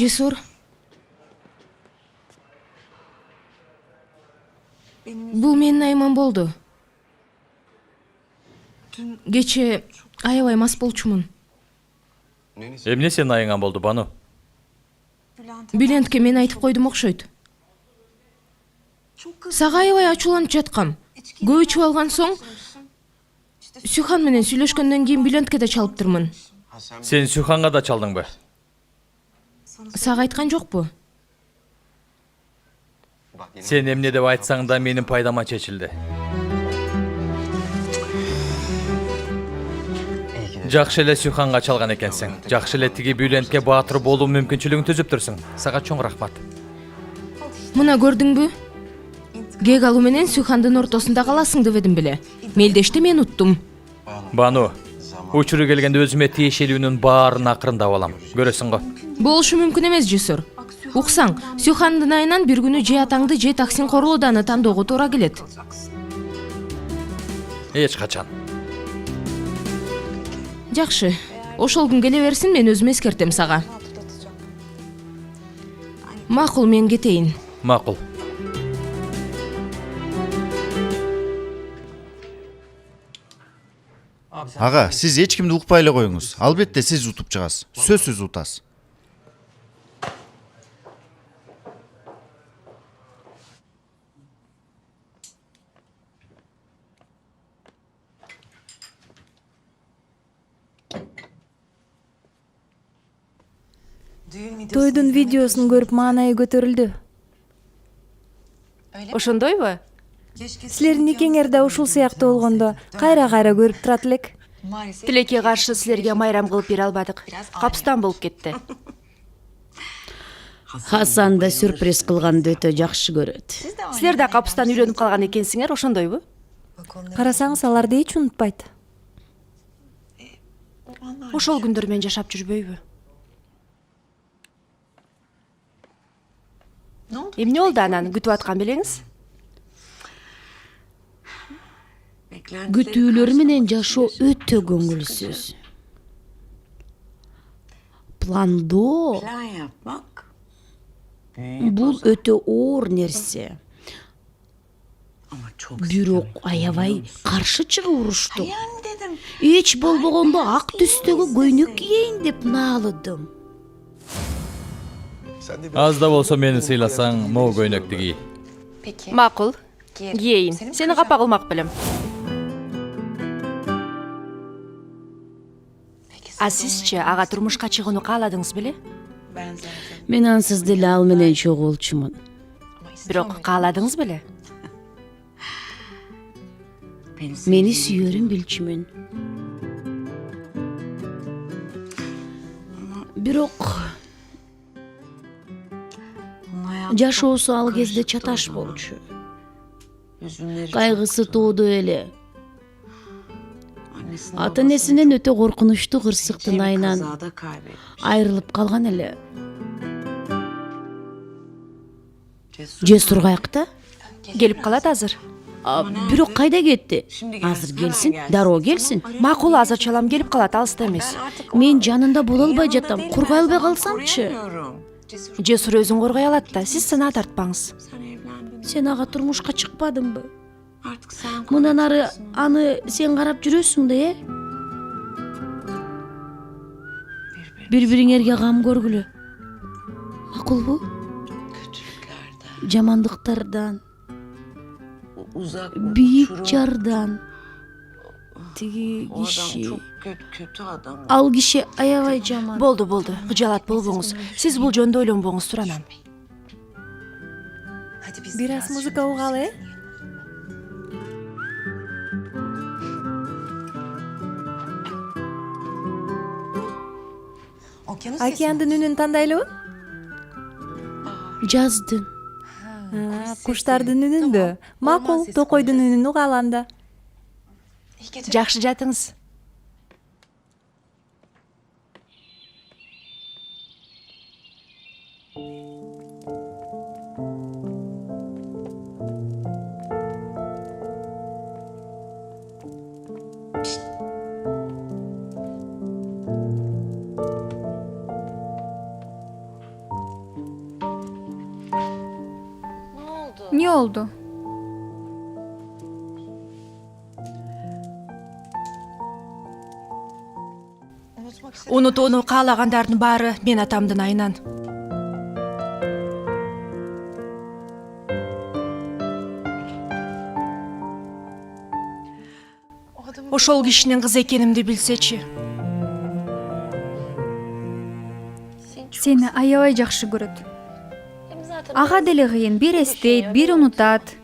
Cesur. Bu menin ayman boldu. Geçe аябай мас болчумун. Эмне сенин айыңан болду, Бану? Билентке мен айтып койдум окшойт. Сага аябай ачууланып жаткам. Көп ичип алган соң Сюхан менен сүйлөшкөндөн кийин Билентке да чалыптырмын. Сен Сюханга да чалдыңбы? Сага айткан жокпу? Сен эмне деп айтсаң да менин пайдама чечилди. Жакшы эле Сюханга чалган экенсиң. Жакшы эле тиги Билентке баатыр болуу мүмкүнчүлүгүн түзүптүрсүң. Сага чоң рахмат. Мына көрдүңбү? Кек алуу менен Сюхандын ортосунда каласың дебедим беле. Мелдешти мен уттум. Бану, учуру келгенде өзүмө тиешелүүнүн баарын акырындап алам. Көрөсүң го. Болушу мүмкүн эмес, Жесур. Уксаң, Сюхандын айынан бир күнү же атаңды же таксин корулууданы тандоого туура келет. Эч качан. Жакшы. Ошол күн келе берсин, мен өзүм эскертем сага. Макул, мен кетейин. Макул. Ага, сиз эч кимди укпай эле коюңуз. Албетте сиз утуп чыгасыз. Сөзсүз утасыз. Тойдун видеосун көрүп маанайы көтөрүлдү. Ошондойбу? Силердин никеңер да ушул сыяктуу болгондо кайра-кайра көрүп турат элек. Тилекке каршы силерге майрам кылып бере албадык. Капстан болуп кетти. Хасан да сюрприз кылганды өтө жакшы көрөт. Силер да капстан үйлөнүп калган экенсиңер, ошондойбу? Карасаңыз, аларды эч унутпайт. Ошол күндөр мен жашап жүрбөйбү? Эмне болду анан, күтүп аткан белеңиз? Күтүүлөр менен жашоо өтө көңүлсүз. Пландоо бул өтө оор нерсе. Бирок аябай каршы чыгып уруштук. Эч болбогондо ак түстөгү көйнөк кийейин деп наалыдым. Аз да болсо мени сыйласаң, могу көйнөктү кий. Макул. Кийейин. Сени капа кылмак белем. А сизчи ага турмушка чыгууну кааладыңыз беле? Мен ансыз деле ал менен чогуу болчумун. Бирок кааладыңыз беле? Мени сүйөрүн билчүмүн. Бирок жашоосу ал кезде чаташ болчу. Кайгысы тууду эле. Ата-энесинен өтө коркунучтуу кырсыктын айынан айрылып калган эле. Жесур каякта? Келип калат азыр. Бирок кайда кетти? Азыр келсин, дароо келсин. Макул, азыр чалам келип калат, алыста эмес. Мен жанында боло албай жатам. Кургай албай калсамчы? Жесур өзүн коргой алат да, сиз сынаа тартпаңыз. Сен ага турмушка чыкпадыңбы? Мындан ары аны сен карап жүрөсүң да, Бири-бириңерге кам көргүлө. Макулбу? Жамандыктардан, бийик жардан, тиги киши, ал киши аябай жаман. Болду, кыжалат болбоңуз. Сиз бул жөнүндө ойлонбоңуз, Туранам. Бир аз музыка угалы, Океандын үнүн тандайлыбы? Жаздын. Куштардын үнүндө. Макул, токойдун үнүн угалы анда. Жакшы жатыңыз. Ne oldu? Унутууну каалагандардын баары мен атамдын айынан. Ошол кишинин кызы экенимди билсечи. Seni аябай жакшы көрөт. Ага деле кыйын, бир эстейт, бир унутат.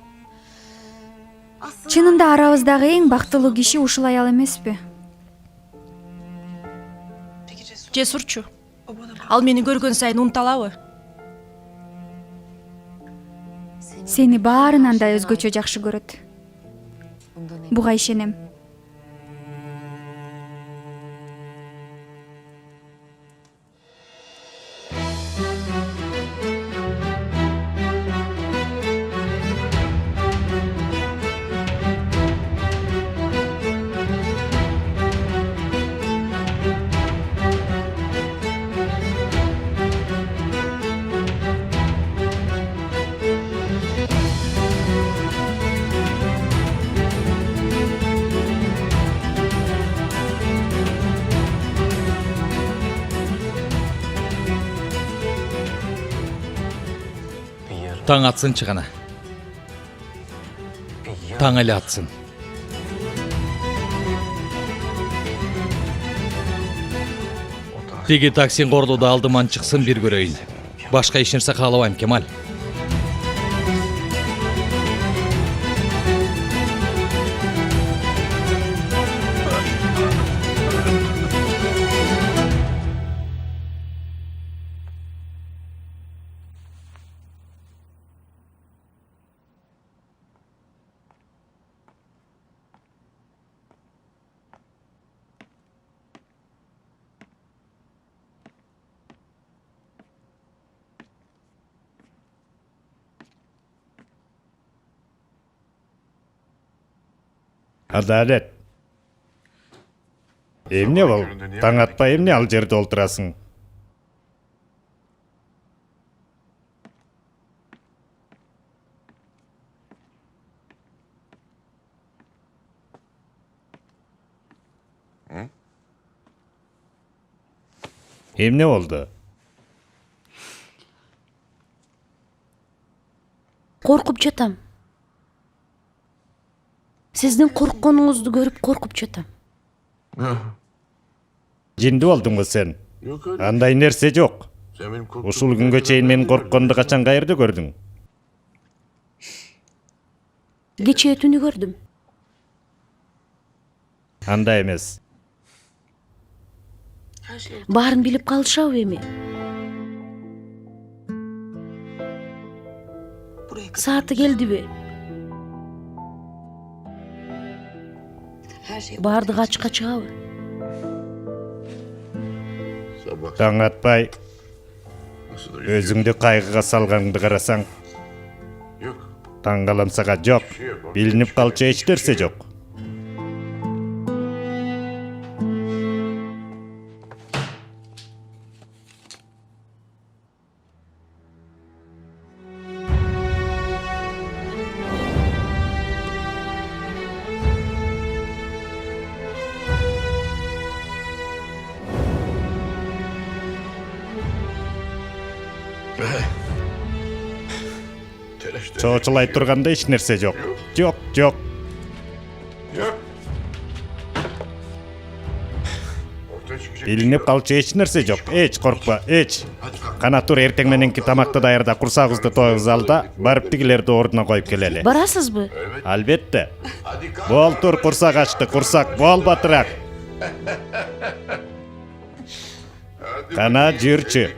Чынында арабыздагы эң бактылуу киши ушул аял эмеспи? Жесурчу. Ал мени көргөн сайын унуталабы? Сени баарынан да өзгөчө жакшы көрөт. Буга ишенем. Таң атсынчы гана. Таң эле атсын. Тиги таксин кордоодо алдыман чыксын, бир көрөйүн. Башка эч нерсе каалабайм, Кемал. Адалет. Эмне бол? Таң атпай эмне ал жерде олтурасың? Эмне болду? Коркуп жатам. Сиздин коркконуңузду көрүп коркуп жатам. Жинди болдуңбу сен? Андай нерсе жок. Ушул күнгө чейин мен коркконду качан каерде көрдүң? Кечээ түнү көрдүм. Андай эмес. Баарын билип калышабы эми? Сааты келдиби? Баардыгы ачыкка чыгабы? Таң атпай өзүңдү кайгыга салганыңды карасаң, Таң калам сага жок. Билинип калчу эч нерсе жок. Чоочулай турганда эч нерсе жок. Жок, жок. Билинип калчу эч нерсе жок. Эч коркпа, эч. Кана тур, эртең мененки тамакты даярда, курсагыбызды тоюбуз ал да, барып тигилерди ордуна коюп келели. Барасызбы? Албетте. Бол тур, курсак ачты, курсак, бол батыраак. Кана жүрчү.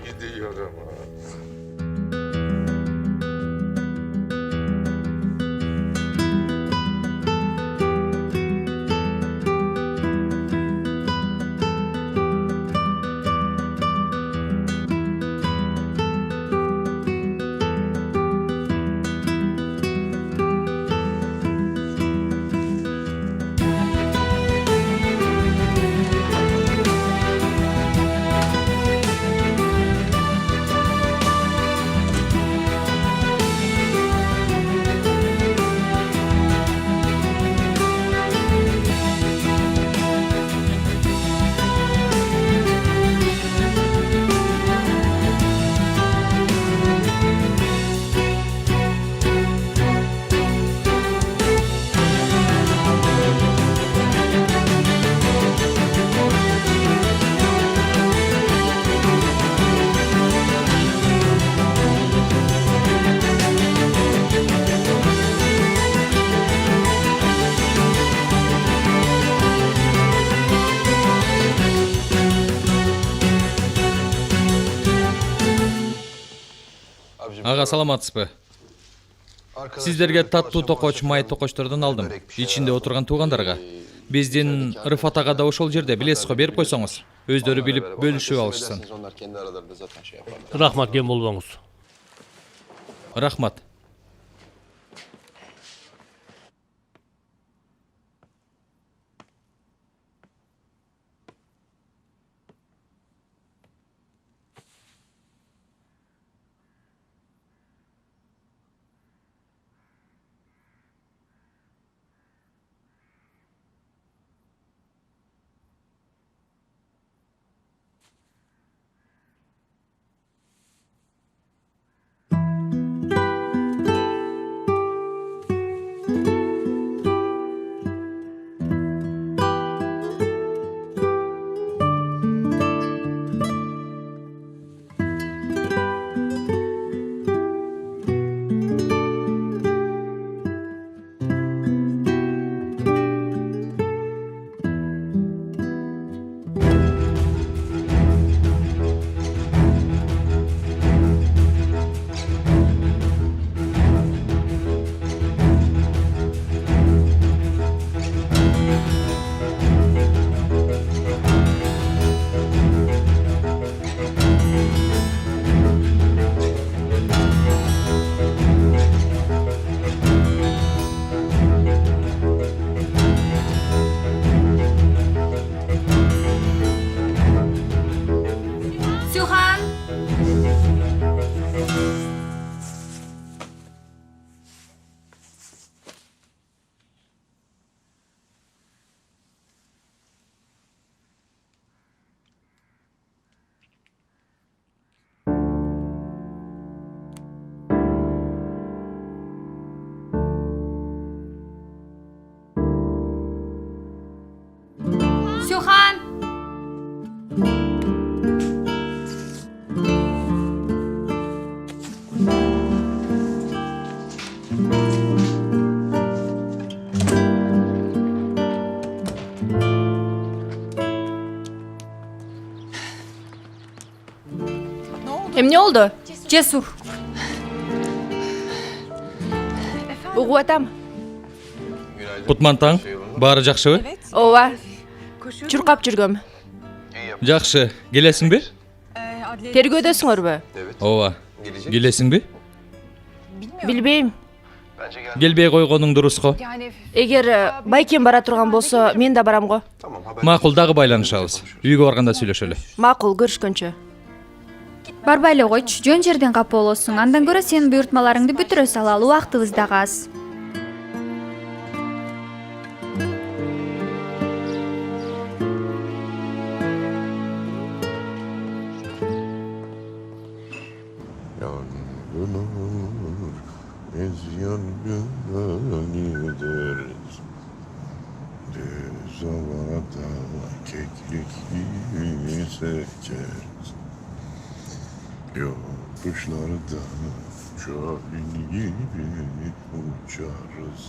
Ага, саламатсызбы? Сиздерге таттуу токоч, май токочтордон алдым. Ичинде отурган туугандарга. Биздин Рыфат ага да ошол жерде, билесиз го, берип койсоңуз. Өздөрү билип бөлүшүп алышсын. Рахмат, кем болбоңуз. Рахмат. Сюхан! Эмне болду? Cesur. Угуп атам. Кутман таң, баары жакшыбы? Ооба. Чуркап жүргөм. Жакшы, келесиңби? Тергөөдөсүңөрбү? Ооба. Келесиңби? Билбейм. келбей койгонуң дурус го. эгер байкем бара турган болсо мен да барам го. Макул, дагы байланышабыз. Үйгө барганда сүйлөшөлү. Макул, көрүшкөнчө. барбай эле койчу, жөн жерден капа болосуң. Андан көрө сенин буйртмаларыңды бүтүрө салалы, убактыбыз дагы аз. Düz havada keklikli sekeriz. Yokuşlarda şahin gibi uçarız.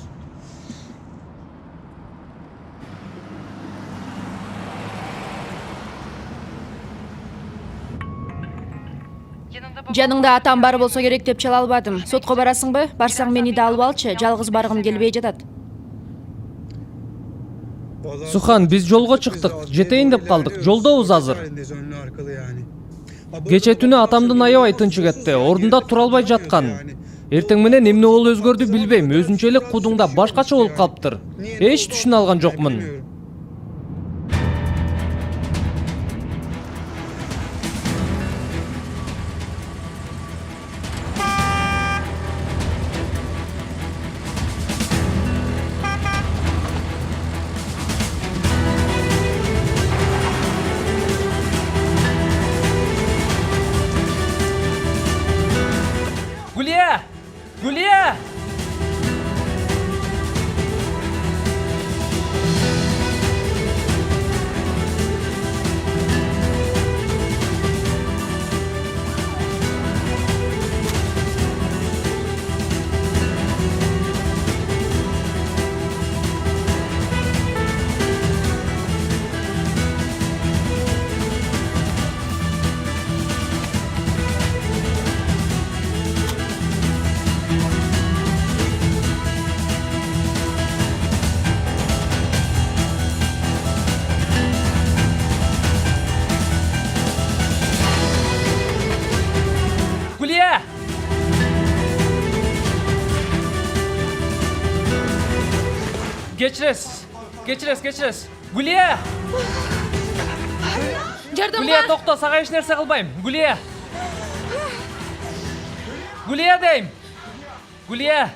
Жаныңда атам бар болсо керек деп чала албадым. Сотко барасыңбы? Барсаң мени да алып алчы. Жалгыз баргым келбей жатат. Сухан, биз жолго чыктык. Жетейин деп калдык. Жолдобуз азыр. Кече түнү атамдын аябай тынчы кетти. Ордунда тура албай жаткан. Эртең менен эмне болуп өзгөрдү билбейм. Өзүнчөлүк кудуңда башкача болуп калыптыр. Эч түшүнө алган жокмун. Гулия! Гулия! Гулия! Кечиресиз. Гулия! Жардамга! Гулия, токто, сага эч нерсе кылбайм. Гулия! Гулия дейм. Гулия!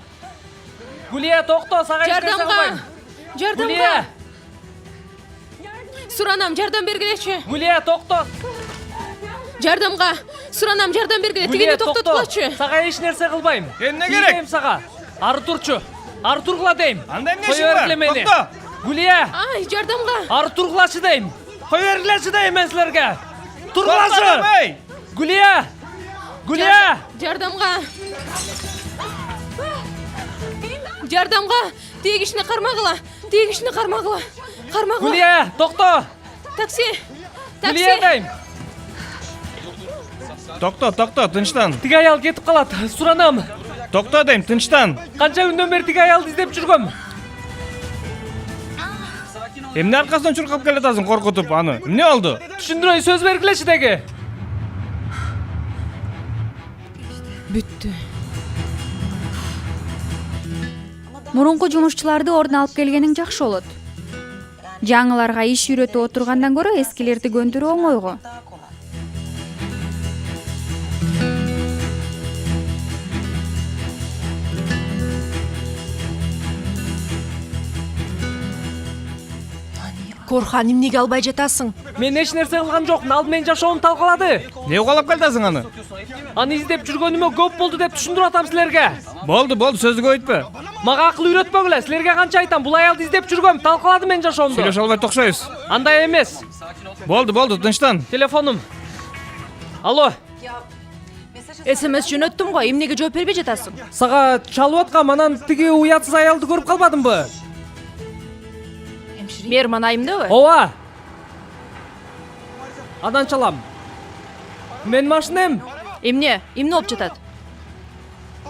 Гулия, токто, сага эч нерсе кылбайм. Жардамга! Гулия! Суранам, жардам бергилечи. Гулия, токто. Жардамга! Суранам, жардам бергиле. Тигини токтоткулачы. Сага эч нерсе кылбайм. Эмне керек? Дейм сага. Ары турчу. Ары тургула дейм. Анда эмне Кой ишиң бар? бергиле мени. Токто. Гулия! Ай, жардамга! Ары тургулачы дейм. Кой бергилечи дейм мен силерге. Тургулачы! Эй! Гулия! Гулия! Жардамга! Жардамга! Тегишини кармагыла. Тегишини кармагыла. Кармагыла. Гулия, токто. Такси! Гулия Такси! дейм. Токто, тынчтан. Тиги аял кетип калат. Суранам. Токто дейм, тынчтан. Канча күндөн бери тиги аялды издеп жүргөм. Эмне аркасынан чуркап келатасың коркутуп аны? Эмне болду? Түшүндүрөй, сөз бергилечи деги. Бүттү. Мурунку жумушчуларды ордуна алып келгениң жакшы болот. Жаңыларга иш үйрөтүп отургандан көрө эскилерди көндүрүү оңойго. Корхан, эмнеге албай жатасың? Мен эч нерсе кылган жокмун. Ал менин жашоомду талкалады. Не угалап калдасың аны? Аны издеп жүргөнүмө көп болду деп түшүндүрүп атам силерге. Болду, сөздү көбөйтпө. Мага акыл үйрөтпөгүлө. Силерге канча айтам, бул аялды издеп жүргөм, талкалады менин жашоомду. Сүйлөшө албай токшойбуз. Андай эмес. Болду, тынчтан. Телефонум. Алло, СМС жөнөттүм го. Эмнеге жооп бербей жатасың? сага чалып аткам, анан тиги уятсыз аялды көрүп калбадымбы? Мээрман айымдыбы? Ооба. Андан чалам. Мен машинем. Эмне болуп жатат?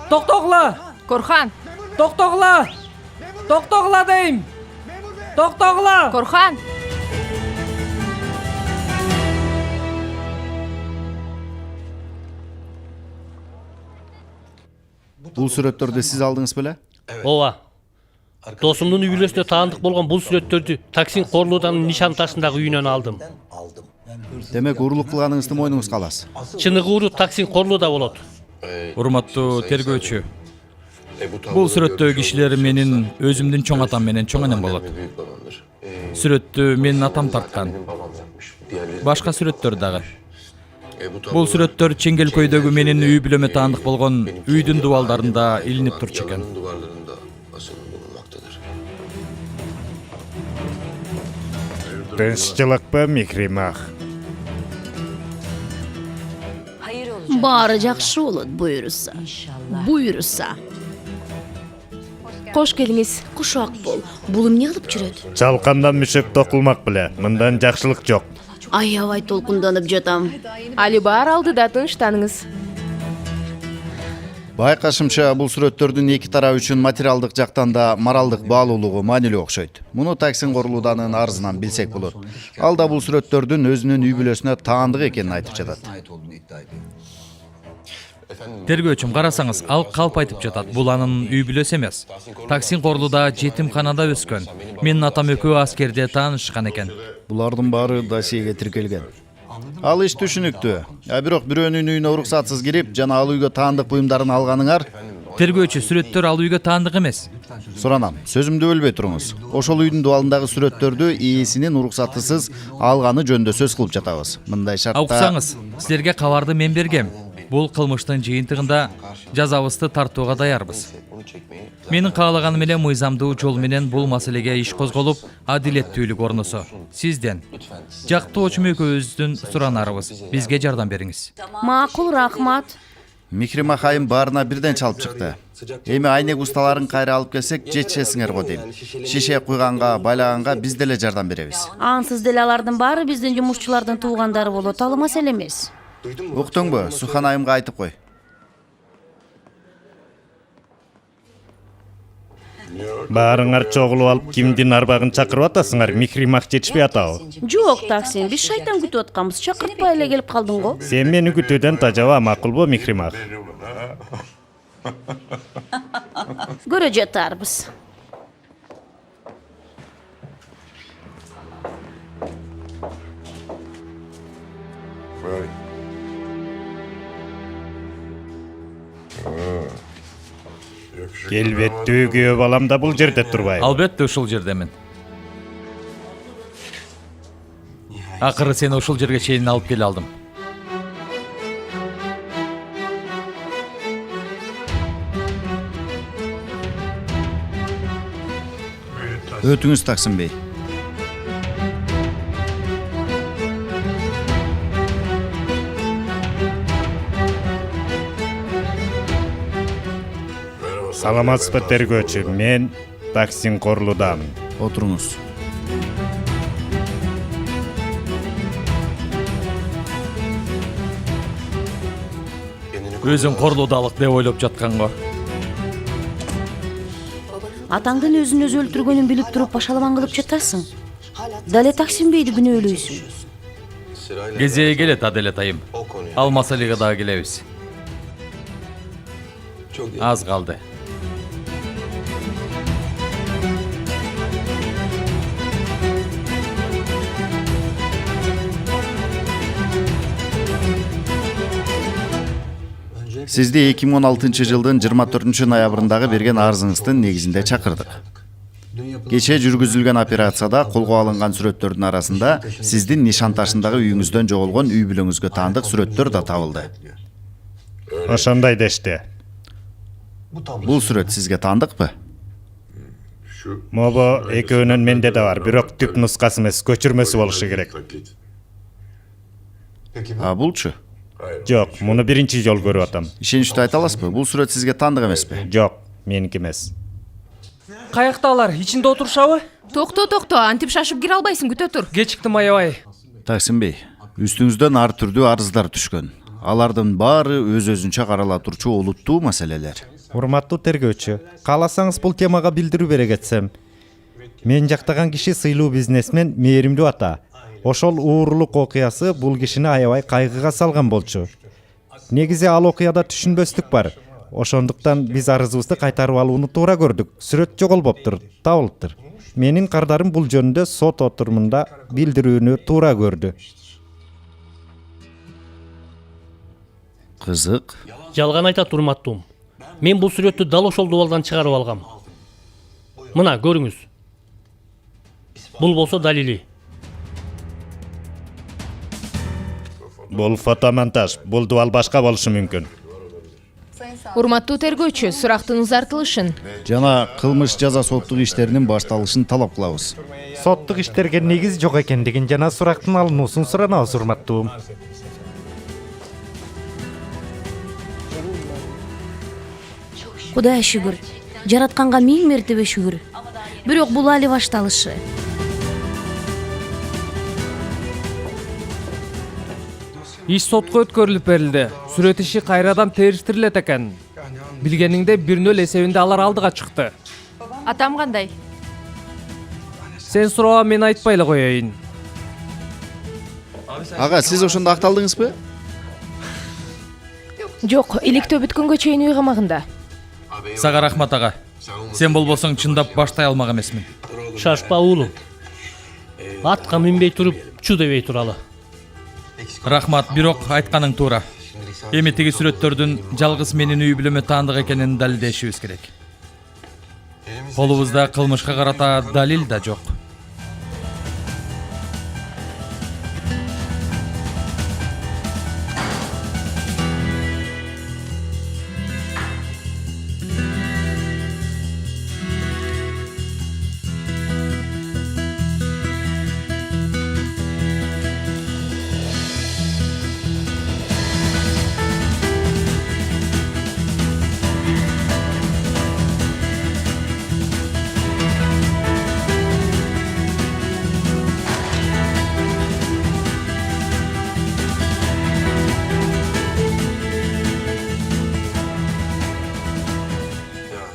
Токтогула. Корхан! Токтогула. Токтогула дейм. Токтогула. Корхан! Бул сүрөттөрдү сиз алдыңыз беле? ооба. Досумдун үй бүлөсүнө таандык болгон бул сүрөттөрдү Таксин Корлууданын нишан ташындагы үйүнөн алдым. Демек урлук кылганыңызды мойнуңузга аласыз. Чыныгы урут Таксин Корлууда болот. Урматтуу тергөөчү, бул сүрөттөгү кишилер менин өзүмдүн чоң атам менен чоң энем болот. Сүрөттү менин атам тарткан. Башка сүрөттөр дагы. Бул сүрөттөр Чеңгелкөйдөгү менин үй бүлөмө таандык болгон үйдүн дубалдарында илинип турчу экен. Тынччылыкпы, Микримах? Баары жакшы болот буюрса. Буюрса. Кош келиңиз. Кушак бол. Бул эмне кылып жүрөт? Чалкандан мүшөк токулмак беле. Мындан жакшылык жок. Аябай толкунданып жатам. Али баар алдыда тынчтаныңыз. Байкашымча, бул сүрөттөрдүн эки тарап үчүн материалдык жактан да моралдык баалуулугу маанилүү окшойт. Муну Таксин Корлууданын арызынан билсек болот. Ал да бул сүрөттөрдүн өзүнүн үй бүлөсүнө таандык экенин айтып жатат. Тергөөчүм, карасаңыз, ал калп айтып жатат. Бул анын үй бүлөсү эмес. Таксин Корлууда жетимканада өскөн. Менин атам экөө аскерде таанышкан экен. Булардын баары досьеге тиркелген. Ал иш түшүнүктүү. Бирок бирөөнүн үйүнө уруксатсыз кирип, жана ал үйгө таандык буюмдарын алганыңар. Тергөөчү, сүрөттөр ал үйгө таандык эмес. Суранам, сөзүмдү бөлбөй туруңуз. Ошол үйдүн дубалындагы сүрөттөрдү ээсинин уруксатысыз алганы жөнүндө сөз кылып жатабыз. Мындай шартта... Окусаңыз, силерге кабарды мен бергем. Бул кылмыштын жыйынтыгында жазабызды тартууга даярбыз. Менин каалаганым менен мыйзамдуу жол менен бул маселеге иш козголуп, адилеттүүлүк орносо. Сизден, жактуу очум экөөбүздүн суранарыбыз. Бизге жардам бериңиз. Макул, рахмат. Микримах айым баарына бирден чалып чыкты. Эми айнек усталарын кайра алып келсек, жетишесиңер го дейм. Шише куйганга, байлаганга биз деле жардам беребиз. Ансыз деле алардын баары биздин жумушчулардын туугандары болот, ал маселе эмес. Уктуңбу? Сухан айымга айтып кой. Баарыңар чогулуп алып кимдин арбагын чакырып атасыңар? Микримах жетишпей атабы? Жок, Таксин, биз шайтан күтүп атканбыз. Чакыртпай эле келип калдың го. Сен мени күтүүдөн тажаба, макулбу, Микримах? Көрө жатарбыз. Келбеттүү күйөө балам да бул жерде турбайбы? Албетте ушул жердемин. Акыры сени ушул жерге чейин алып келе алдым. Өтүңүз, Таксин бей. Саламатсызбы, тергөөчү? Мен Таксин Корлууданмын. Отуруңуз. Өзүң Корлуудалык деп ойлоп жатканго. Атаңдын өзүн өзү өлтүргөнүн билип туруп башаламан кылып жатасың. Дале Таксин бейди күнөөлөйсүң. Кезеги келет, Аделет айым. Ал маселеге дагы келебиз. Аз калды. Сизди 2016-жылдын 24 ноябрындагы берген арызыңыздын негизинде чакырдык. Кече жүргүзүлгөн операцияда колго алынган сүрөттөрдүн арасында сиздин нишан ташындагы үйүңүздөн жоголгон үй бүлөңүзгө таандык сүрөттөр да табылды. Ошондой дешти. Бул сүрөт сизге таандыкпы? Мобо экөөнүн менде да бар, бирок түп нускасы эмес, көчүрмөсү болушу керек. А булчу? Жок, муну биринчи жол көрүп атам. Ишеничтүү айта аласызбы? Бул сүрөт сизге таандык эмеспи? Жок, меники эмес. Каякталар? Ичинде отурушабы? Токто, антип шашып кире албайсың, күтө тур. Кечиктим, аябай. Таксин бей, үстүңүздөн ар түрдүү арыздар түшкөн. Алардын баары өз-өзүнчө карала турчу олуттуу маселелер. Урматтуу тергөөчү, кааласаңыз бул темага билдирүү бере кетсем. Мен жактаган киши сыйлуу бизнесмен Мээримдүү ата. Ошол уурулук окуясы бул кишини аябай кайгыга салган болчу. Негизи ал окуяда түшүнбөстүк бар. ошондуктан биз арызыбызды кайтарып алууну туура көрдүк. Сүрөт жоголбоптур, табылыптыр. Менин кардарым бул жөнүндө сот отурумунда билдирүүнү туура көрдү. Кызык. Жалган айтат урматтуум. Мен бул сүрөттү дал ошол дубалдан чыгарып алгам. Мына көрүңүз. Бул болсо далили. Бул фотомонтаж, бул дубал башка болушу мүмкүн. Урматтуу тергөөчү, сурактын узартылышын Жана кылмыш жаза соттук иштеринин башталышын талап кылабыз. Соттук иштерге негиз жок экендигин жана сурактын алынуусун суранабыз, урматтуум. Кудайга шүгүр. Жаратканга 1000 мертебе шүгүр. Бирок бул али башталышы. Иш сотко өткөрүлүп берилди. Сүрөт иши кайрадан териштирилет экен. Билгениңде 1-0 эсебинде алар алдыга чыкты. Атам кандай? Сен суроога мен айтпай эле коеюн. Ага, сиз ошондо акталдыңызбы? жок, иликтөө бүткөнгө чейин үй камагында. Сага рахмат ага. Сен болбосоң чындап баштай алмак эмесмин. Шашпа уулум. Атка минбей туруп, чу дебей туралы. Рахмат, бирок айтканың туура. Эми тиги сүрөттөрдүн жалгыз менин үй бүлөмө таандык экенин далилдешибиз керек. Колубузда кылмышка карата далил да жок.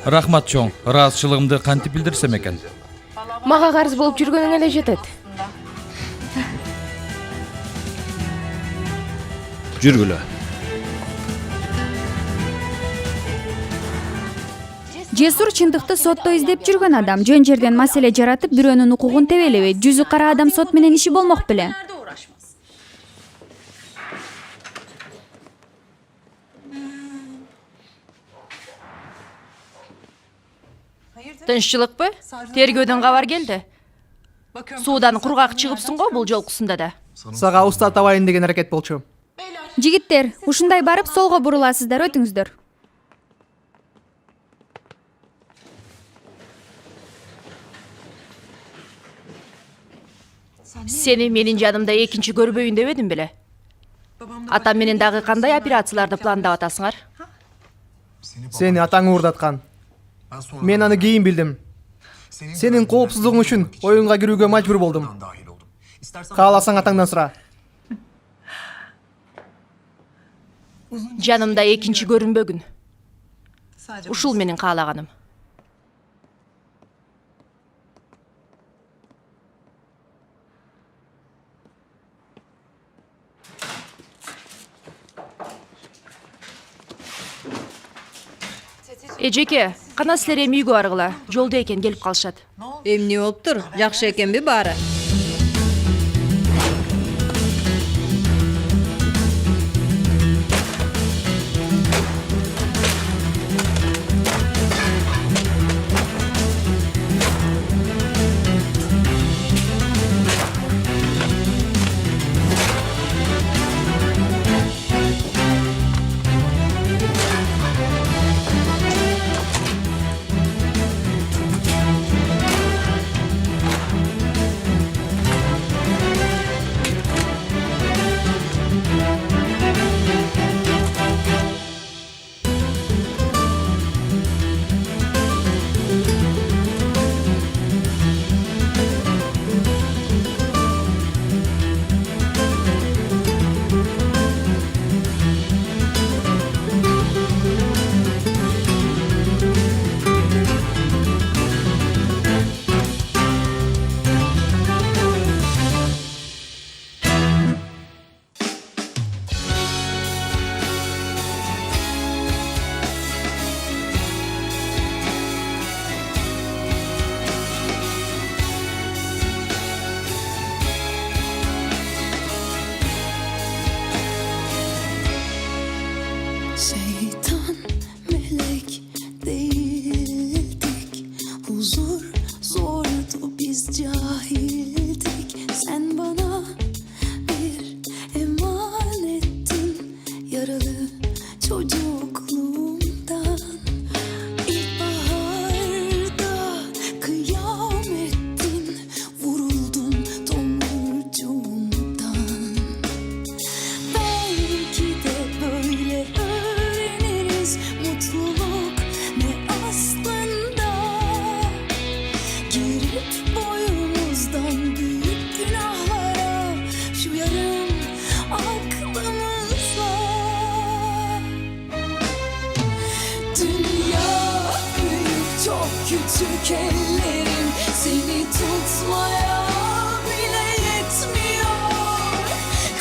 Рахмат чоң, ыраазычылыгымды кантип билдирсем экен? Мага карыз болуп жүргөнүң эле жетет. Жүргүлө. Жесур чындыкты сотто издеп жүргөн адам жөн жерден маселе жаратып бирөөнүн укугун тебелебейт. Жүзү кара адам сот менен иши болмок беле. Тынччылыкпы? Тергөөдөн кабар келди. Суудан кургак чыгыпсың го бул жолкусунда да. Сага уста табайын деген аракет болчу. Жигиттер, ушундай барып солго буруласыздар, өтүңүздөр. Сени менин жанымда экинчи көрбөйүн дебедим беле. Атам менен дагы кандай операцияларды пландап атасыңар? Сени атаң уурдаткан. Мен аны кийин билдим. Сенин коопсуздугуң үчүн оюнга кирүүгө мажбур болдум. Кааласаң атаңдан сура. Жанымда экинчи көрүнбөгүн. Ушул менин каалаганым. Эжеке, кана силер эми үйгө баргыла. Жолдо экен, келип калышат. Эмне болуптур? Жакшы экенби баары? Şeytan melek değildik. Huzur zordu, biz cahildik. Sen bana bir emanettin, yaralı çocukluğumdan. İlkbaharda kıyamettin, vuruldum tomurcuğumdan. Belki de böyle öğreniriz mutluluk ne aslında. Girip boyumuzdan büyük günahlara şu yarım aklımızla. Dünya büyük, çok küçük ellerim seni tutmaya bile yetmiyor.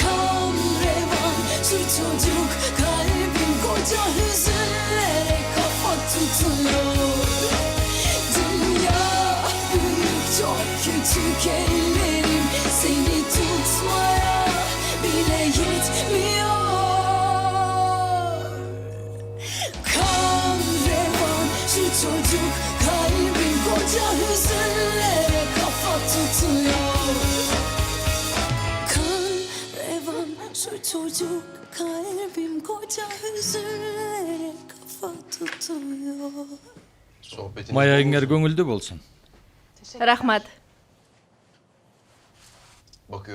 Kan revan, şu çocuk kalbim koca hüzünlere kafa tutuyor. Dünya büyük, çok küçük ellerim seni tutmaya bile yetmiyor. Kan revan, şu çocuk kalbim koca hüzünlere kafa tutuyor. Kan revan, şu çocuk kalbim koca hüzünlere kafa tutuyor. Маягыңар көңүлдүү болсун. Рахмат.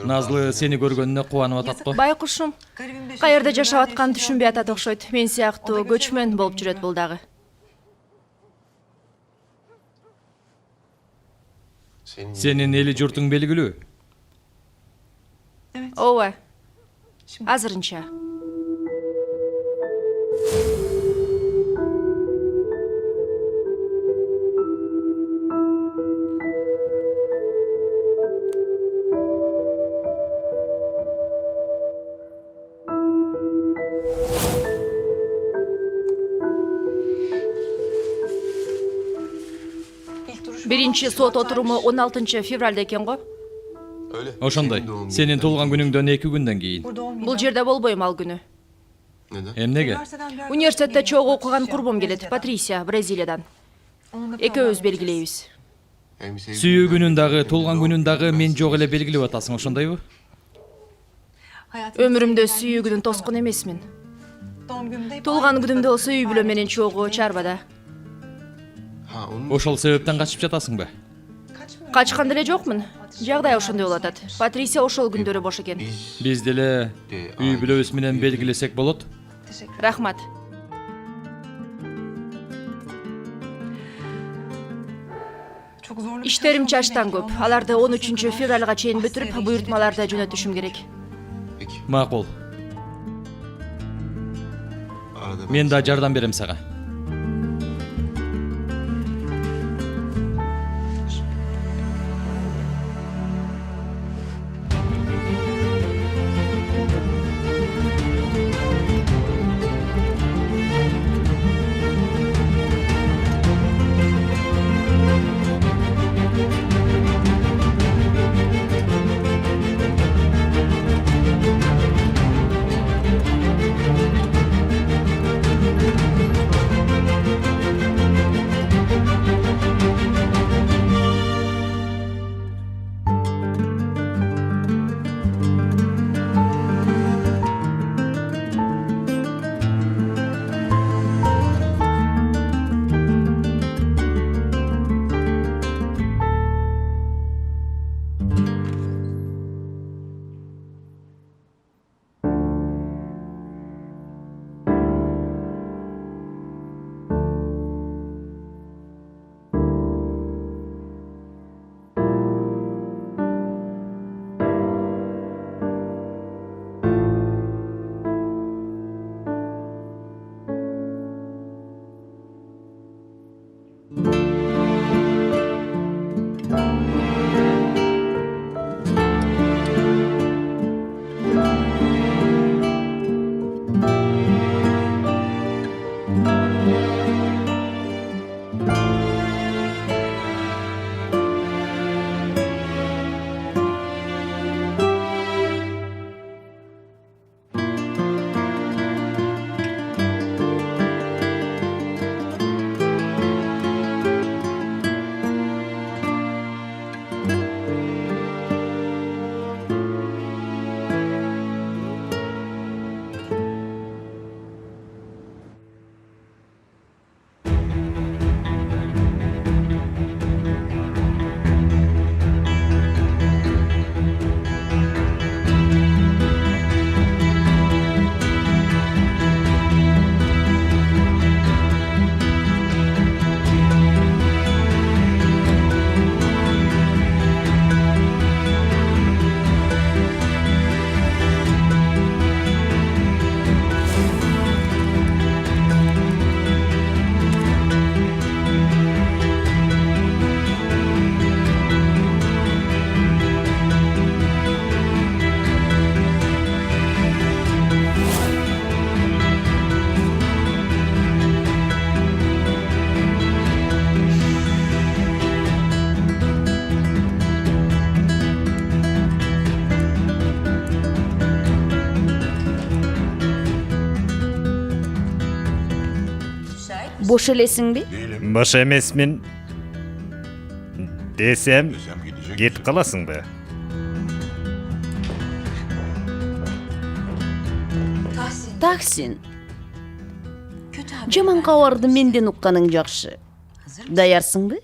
Назлы сени көргөнүнө кубанып атат го. Байкушум, каерде жашап атканын түшүнбөй атат окшойт. Мен сыяктуу көчмөн болуп жүрөт бул дагы. Сенин эли журтуң белгилүү. Ооба. Азырынча. Биринчи сот отуруму 16 февралда экен го. Ошондой. Сенин туулган күнүңдөн 2 күндөн кийин. Бул жерде болбойм ал күнү. Эмнеге? Университетте чогуу окуган курбум келет, Патрисия, Бразилиядан. Экөөбүз белгилейбиз. Сүйүү күнүн дагы, туулган күнүн дагы мен жок эле белгилеп атасың, ошондойбу? Өмүрүмдө сүйүү күнүн тоскун эмесмин. Туулган күнүмдө болсо үй бүлө менен чогуу чарбада. Ошол себептен качып жатасыңбы? Качкан деле жокмун. Жагдай ошондой болуп атат. Патрисия ошол күндөрү бош экен. Биз деле үй бүлөбүз менен белгилесек болот. Рахмат. Иштерим чачтан көп. Аларды 13 февралга чейин бүтүрүп, буйртмаларды жөнөтүшүм керек. Макул. Мен да жардам берем сага. бош элесиңби? Бош эмесмин десем кетип каласыңбы? Таксин. Жаман кабарды менден укканың жакшы. Даярсыңбы?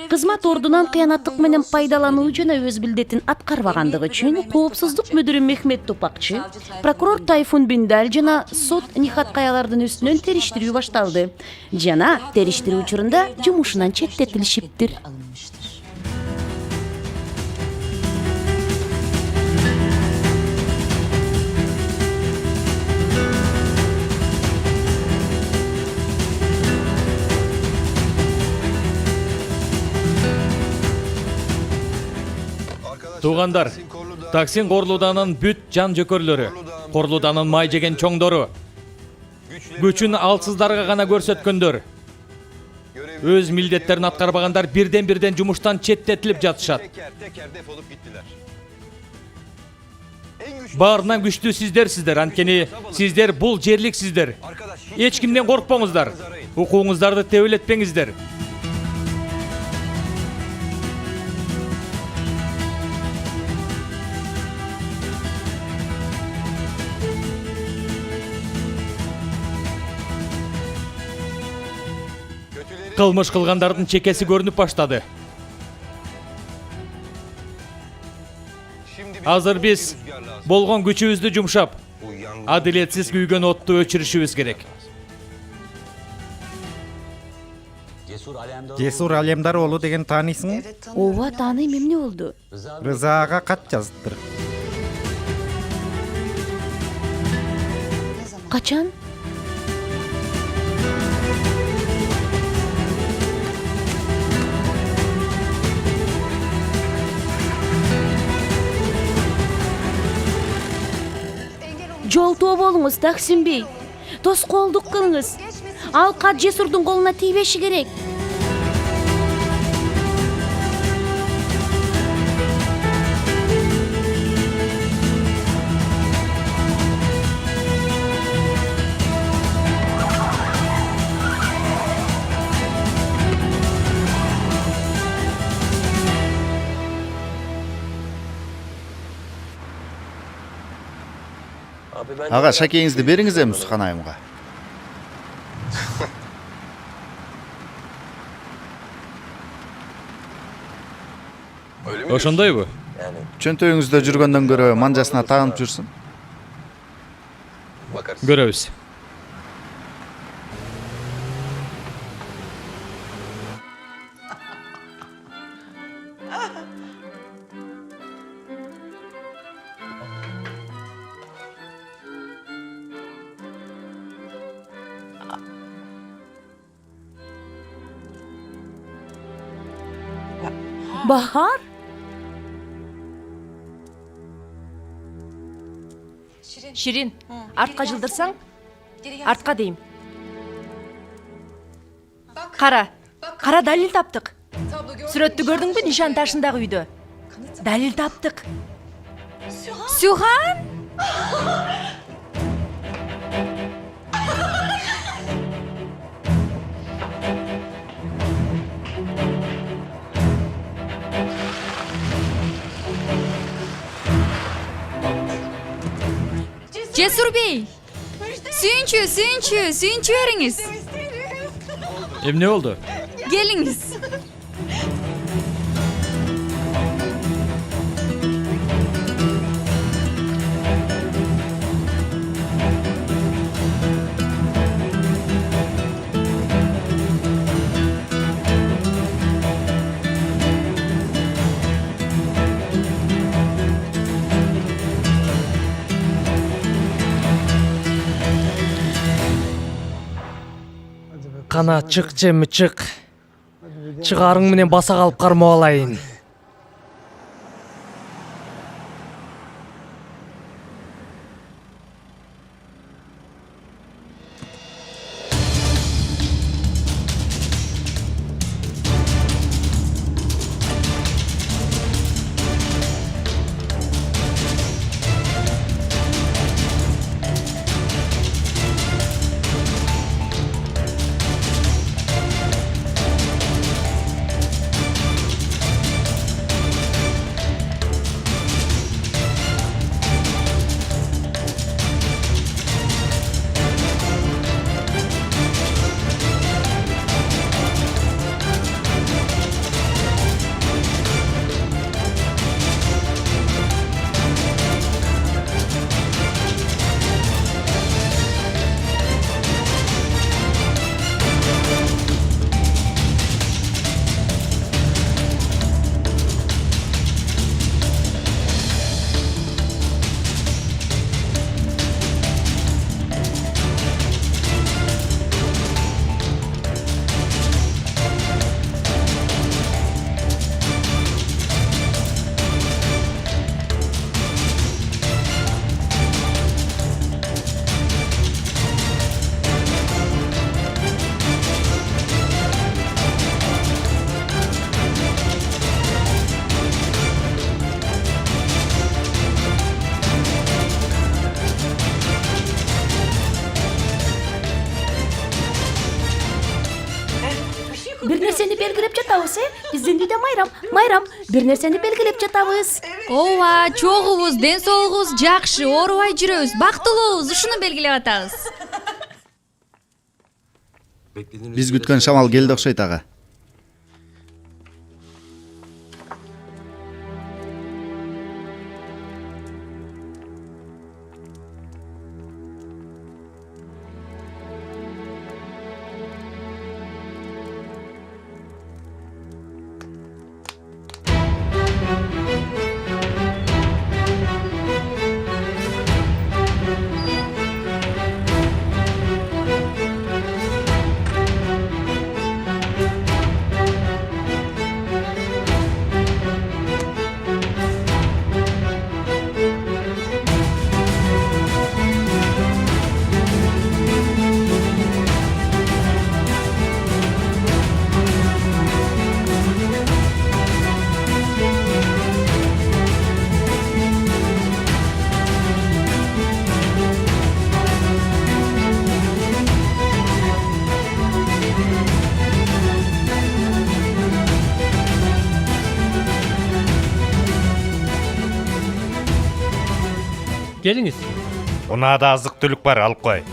Кызмат ордунан кыянаттык менен пайдалануу жана өз билдетин аткарбагандыгы үчүн коопсуздук мүдүрү Мехмет Топакчы, прокурор Тайфун Биндаль жана сот Нихат Каялардын үстүнөн териштирүү башталды. Жана териштирүү учурунда жумушунан четтетилишиптир. Туугандар, Таксин Корлууданын бүт жан жөкөрлөрү, Корлууданын май жеген чоңдору, күчүн алсыздарга гана көрсөткөндөр, өз милдеттерин аткарбагандар бирден жумуштан четтетилип жатышат. Баарынан күчтүү сиздер, анткени сиздер бул жерликсиздер. Эч кимден коркпоңуздар, укугуңуздарды тебелетпеңиздер. Кылмыш кылгандардын чекеси көрүнүп баштады. Азыр биз болгон күчүбүздү жумшап, адилетсиз күйгөн отту өчүрүшүбүз керек. Жесур Алемдар оолу деген таанийсың? Ооба, тааныйм, эмне болду? Рызаага кат жазыптыр. Качан? Жолтоо болуңуз, Таксин бей. Тоскоолдук кылыңыз. Ал кат Жесурдун колуна тийбеши керек. Ага, шакеңизди бериңиз эми Усукан айымга. Ошондойбу? Чөнтөгүңүздө жүргөндөн көрө манжасына таанып жүрсүн. Көрөбүз. Bahar? Ширин, артқа жылдырсаң, артқа дейм. Қара далил таптық. Сүрөттү көрдің бі нишан ташындағы үйді? Далил таптық. Сюхан? Cesur Bey, suyuncu veriniz. Эмне болду? Geliniz. Кана чык жеми чык. Чыгарың менен баса калып кармап алайын. белгилеп жатабыз, биздин үйдө майрам, бир нерсени белгилеп жатабыз. ооба, чогубуз, ден соолугубуз жакшы, оорубай жүрөбүз, бактылуубуз, ушуну белгилеп атабыз. Биз күткөн шамал келди окшойт ага. Келиңиz. Унаада азык түлүк бар, алып кой.